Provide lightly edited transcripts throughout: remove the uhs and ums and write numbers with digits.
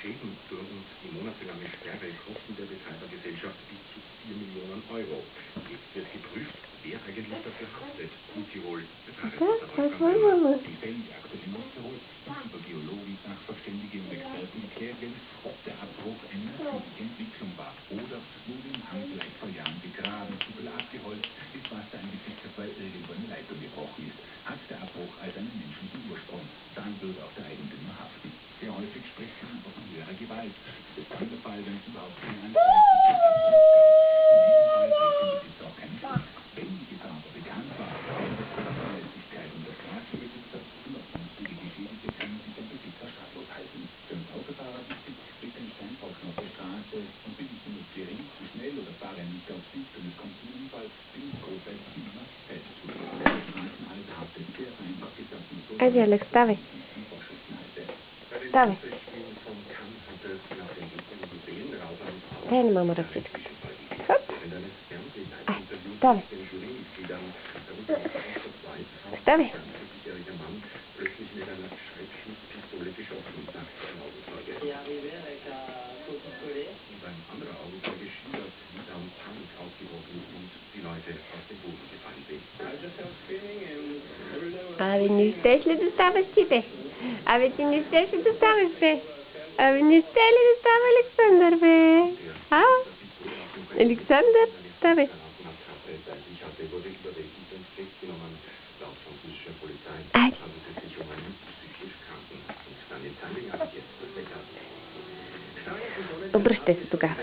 Schäden durch die monatelange Sperre kosten der Betreibergesellschaft bis zu 4 Millionen Euro. Jetzt wird geprüft, wer eigentlich dafür haftet. In Tirol die Fälljagd in Nordtirol über Geologen, Sachverständige und Experten klären, ob der Abbruch eine natürliche Entwicklung war oder wurde im Hang gleich vor Jahren begraben, zu viel abgeholzt, bis Wasser eingesickert, weil irgendwo eine Leitung gebrochen ist. Hat der Abbruch also einen menschlichen Ursprung, dann würde auch der Eigentümer haften. Sehr häufig spricht man von höherer Gewalt. Das kann der Fall, wenn es überhaupt keine Anzeichen gibt. In diesem Fall trägt der Besitzer auch keine Schuld. Wenn die Gefahr aber bekannt war, wäre das eine Verlässlichkeit und der Straßenbesitzer und auch sonstige Geschädigte können sich den Besitzer straflos halten. Für den Autofahrer wichtig, liegt ein Steinbrocken auf der Straße und bin ich nur gering, zu schnell oder fahre nicht auf Sicht und es kommt zum Unfall, bin ich großteils immer selbst schuld. Der Straßenhalt haftet sehr vereinfacht gesagt nur so. Alex, dawaj. Dawaj. Ten mam racjeczkę. Hop. Dawaj. Dawaj. Ja, wie wäre ich da guten Kollegen? Beim anderen Augenzeuge schildert, wie dann Panik ausgebrochen und die Leute aus dem Boden gefallen sind. Ale nie jesteśmy dostawać ciebie. Ale ci nie jesteśmy dostawać się. Ale nie jesteśmy dostawać Aleksander be. A? Aleksander, dawaj. Aj. Добре ще се тогава.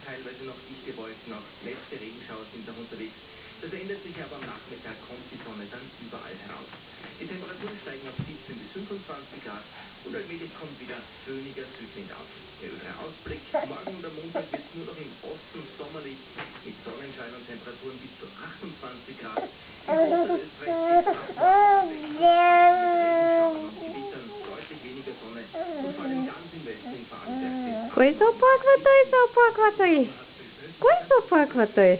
Teilweise noch dichte Wolken, auch letzte Regenschauer sind noch unterwegs. Das ändert sich aber am Nachmittag, kommt die Sonne dann überall heraus. Die Temperaturen steigen auf 17 bis 25 Grad und allmählich kommt wieder föhniger Südwind auf. Der ödere Ausblick, morgen und am Montag wird nur noch im Osten sommerlich mit Sonnenschein und Temperaturen bis zu 28 Grad. Im Oberösterreich Gewittern, deutlich weniger Sonne und vor allem ganz im Westen in Vorarlberg. Кой се оплаква той? Кой се оплаква той?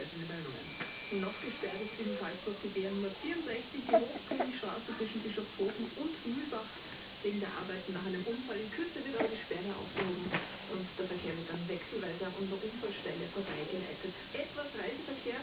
Noch gesperrt ist ebenfalls durch die BR 64 die Hochkönig-Straße zwischen Bischofshofen und Mühlbach. Wegen der Arbeiten nach einem Unfall in Kürze wird aber die Sperre aufgehoben und der Verkehr wird dann wechselweise an unserer Unfallstelle vorbeigeleitet. Etwas Reiseverkehr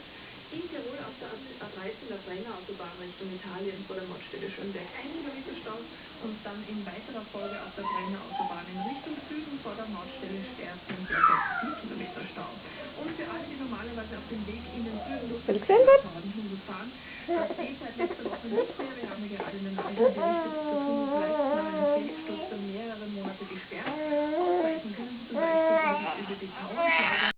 in Tirol auf der A13 der Brenner Autobahn Richtung Italien vor der Mautstelle Schönberg 1 Kilometer Stau und dann in weiterer Folge auf der Brenner Autobahn in Richtung Süden vor der Mautstelle Sterzen ca. 4 Kilometer Stau. Und für alle, die normalerweise auf dem Weg in den Süden durch die Tausendhunden fahren, das geht seit letzter Woche nicht mehr. Wir haben ja gerade in den Nachrichten berichtet, dass Hunden vielleicht nach einem Feldsturz für mehrere Monate gesperrt. Ausweichen können sie zum Beispiel über die Tauernschlager.